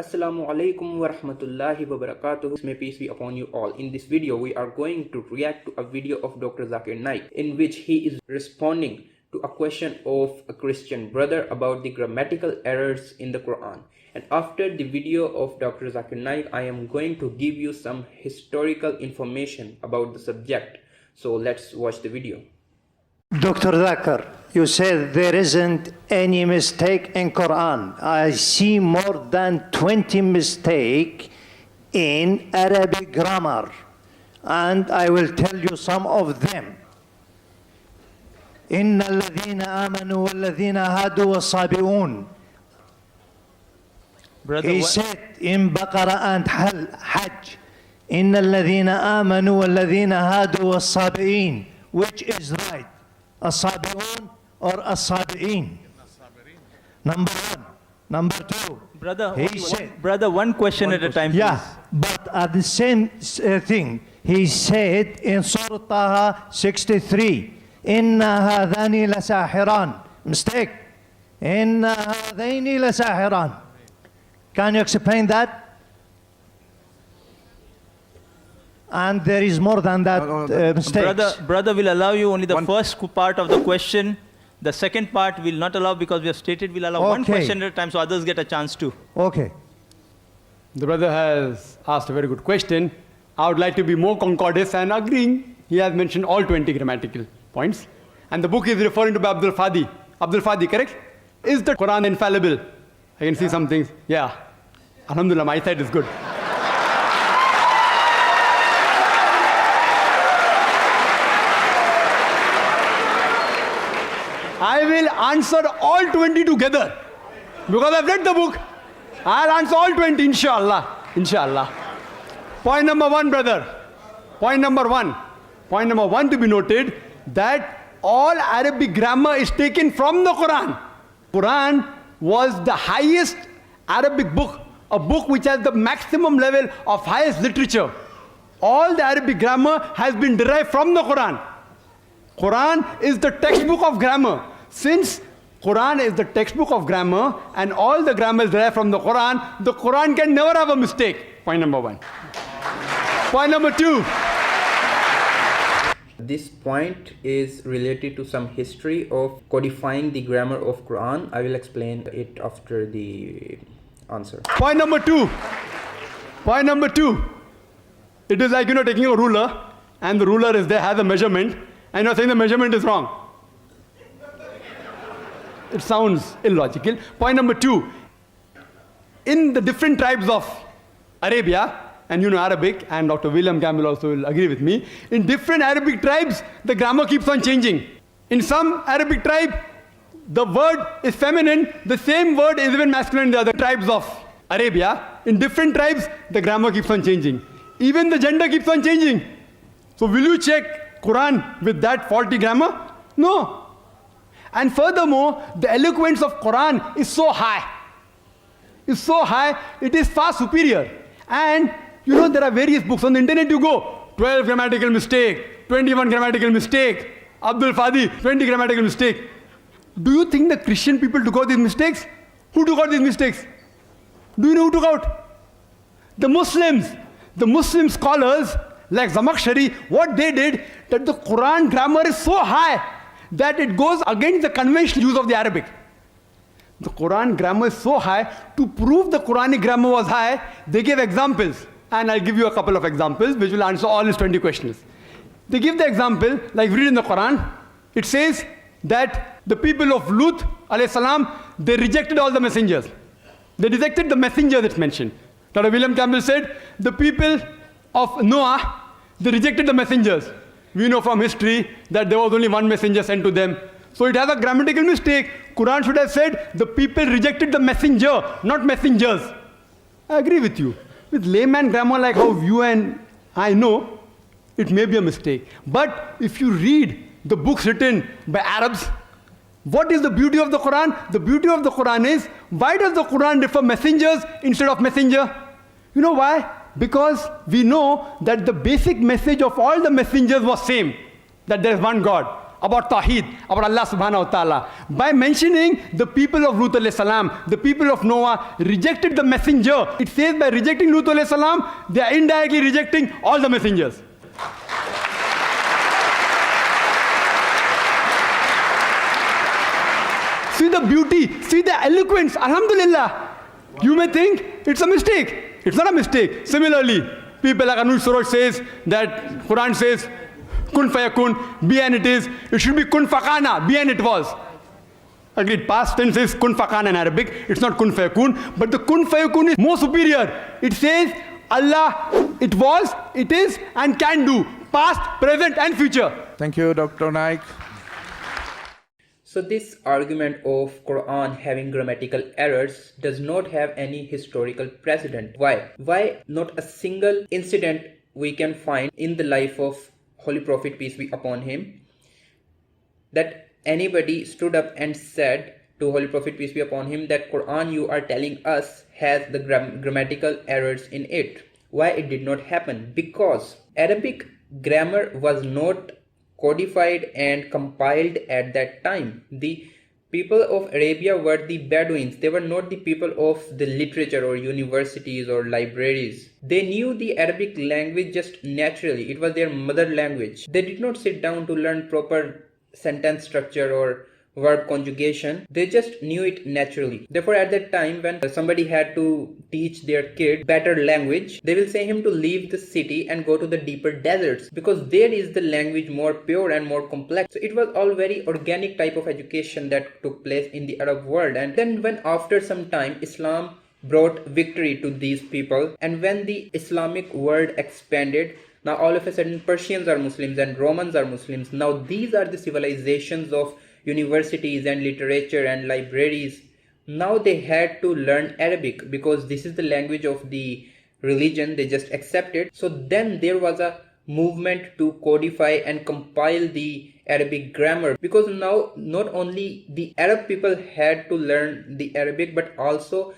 Assalamu alaikum wa rahmatullahi wa barakatuh. May peace be upon you all. In this video, we are going to react to a video of Dr. Zakir Naik in which he is responding to a question of a Christian brother about the grammatical errors in the Quran. And after the video of Dr. Zakir Naik, I am going to give you some historical information about the subject. So let's watch the video. Dr. Zakir, you said there isn't any mistake in Quran. I see more than 20 mistakes in Arabic grammar, and I will tell you some of them. إن الذين آمنوا والذين هادوا والصابئون. He said in Baqarah and Hajj, إن الذين آمنوا والذين هادوا والصابئين. Which is right? الصابئون or الصابئين? Number one. Number two. Brother, one question at a time, please. Yeah, but at the same thing, he said in Surah Taha 63, إِنَّ هَذَانِ لَسَاحِرَانِ. Mistake. إِنَّ هَذَيْنِ لَسَاحِرَانِ. Can you explain that? And there is more than that mistakes. Brother will allow you only the first part of the question. The second part will not allow because we have stated we'll allow one question at a time so others get a chance too. Okay. The brother has asked a very good question. I would like to be more concordant and agreeing. He has mentioned all 20 grammatical points. And the book is referring to Abdul Fadi. Abdul Fadi, correct? Is the Quran infallible? I can see some things. Yeah. Alhamdulillah, my side is good. I will answer all 20 together. Because I've read the book. I'll answer all 20, inshallah. Inshallah. Point number one, brother. Point number one. Point number one to be noted that all Arabic grammar is taken from the Quran. Quran was the highest Arabic book, a book which has the maximum level of highest literature. All the Arabic grammar has been derived from the Quran. Quran is the textbook of grammar. Since Quran is the textbook of grammar and all the grammar is derived from the Quran can never have a mistake. Point number one. Point number two. This point is related to some history of codifying the grammar of Quran. I will explain it after the answer. Point number two. Point number two. It is like, taking a ruler and the ruler is there, has a measurement, and you're saying the measurement is wrong. It sounds illogical. Point number two. In the different tribes of Arabia, and Arabic, and Dr. William Campbell also will agree with me, in different Arabic tribes, the grammar keeps on changing. In some Arabic tribe, the word is feminine, the same word is even masculine in the other tribes of Arabia. In different tribes, the grammar keeps on changing. Even the gender keeps on changing. So will you check Quran with that faulty grammar? No. And furthermore, the eloquence of Quran is so high. It's so high, it is far superior. And there are various books on the internet. You go 12 grammatical mistake, 21 grammatical mistake, Abdul Fadi 20 grammatical mistake. Do you think the Christian people took out these mistakes? Who took out these mistakes? Do you know who took out? The Muslims. The Muslim scholars like Zamakhshari, what they did, that the Quran grammar is so high that it goes against the conventional use of the Arabic. The Quran grammar is so high, to prove the Quranic grammar was high, they gave examples. And I'll give you a couple of examples which will answer all his 20 questions. They give the example, like read in the Quran, it says that the people of Lut, alayhi salam, they rejected all the messengers. They rejected the messenger that's mentioned. Dr. William Campbell said, the people of Noah, they rejected the messengers. We know from history that there was only one messenger sent to them. So it has a grammatical mistake. Quran should have said, the people rejected the messenger, not messengers. I agree with you. With layman grammar like how you and I know, it may be a mistake. But if you read the books written by Arabs, what is the beauty of the Quran? The beauty of the Quran is, why does the Quran refer messengers instead of messenger? You know why? Because we know that the basic message of all the messengers was same, that there is one God. about Tawheed, about Allah subhanahu wa ta'ala. By mentioning the people of Lut alayhi salam, the people of Noah rejected the messenger. It says by rejecting Lut alayhi salam, they are indirectly rejecting all the messengers. See the beauty, see the eloquence, alhamdulillah. You may think it's a mistake. It's not a mistake. Similarly, people like Anush Suraj says that Qur'an says, kun fayakun, be and it is. It should be kun fakana, be and it was. Agreed, past tense is kun fakana in Arabic. It's not kun fayakun. But the kun fayakun is more superior. It says, Allah, it was, it is, and can do. Past, present, and future. Thank you, Dr. Naik. So this argument of Quran having grammatical errors does not have any historical precedent. Why? Why not a single incident we can find in the life of Holy Prophet, peace be upon him, that anybody stood up and said to Holy Prophet, peace be upon him, that Quran you are telling us has the grammatical errors in it. Why it did not happen? Because Arabic grammar was not codified and compiled at that time. The people of Arabia were the Bedouins. They were not the people of the literature or universities or libraries. They knew the Arabic language just naturally. It was their mother language. They did not sit down to learn proper sentence structure or verb conjugation. They just knew it naturally. Therefore, at that time when somebody had to teach their kid better language, they will say him to leave the city and go to the deeper deserts, because there is the language more pure and more complex. So it was all very organic type of education that took place in the Arab world. And then when after some time Islam brought victory to these people, and when the Islamic world expanded, now all of a sudden Persians are Muslims and Romans are Muslims. Now these are the civilizations of universities and literature and libraries. Now they had to learn Arabic because this is the language of the religion. They just accepted. So then there was a movement to codify and compile the Arabic grammar, because now not only the Arab people had to learn the Arabic, but also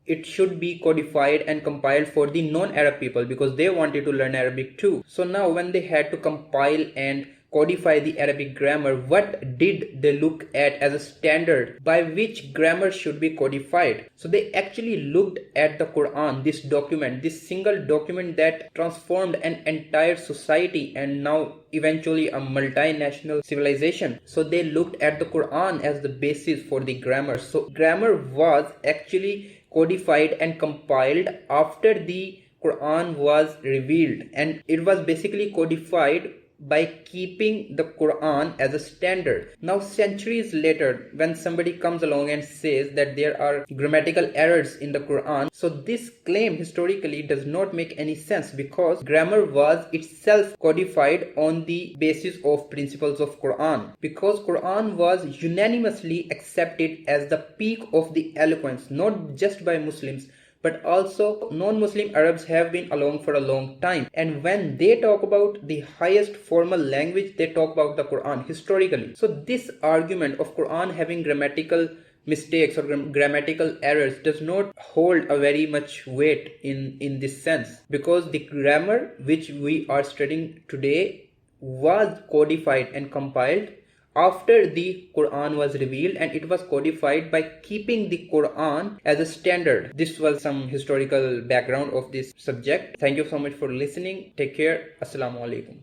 it should be codified and compiled for the non-Arab people, because they wanted to learn Arabic too. So now when they had to compile and codify the Arabic grammar, what did they look at as a standard by which grammar should be codified? So they actually looked at the Quran, this document, this single document that transformed an entire society and now eventually a multinational civilization. So they looked at the Quran as the basis for the grammar. So grammar was actually codified and compiled after the Quran was revealed, and it was basically codified by keeping the Quran as a standard. Now centuries later, when somebody comes along and says that there are grammatical errors in the Quran, so this claim historically does not make any sense, because grammar was itself codified on the basis of principles of Quran, because Quran was unanimously accepted as the peak of the eloquence, not just by Muslims, but also non-Muslim Arabs have been along for a long time. And when they talk about the highest formal language, they talk about the Quran historically. So this argument of Quran having grammatical mistakes or grammatical errors does not hold a very much weight in this sense, because the grammar which we are studying today was codified and compiled after the Quran was revealed, and it was codified by keeping the Quran as a standard. This was some historical background of this subject. Thank you so much for listening. Take care. Assalamu alaikum.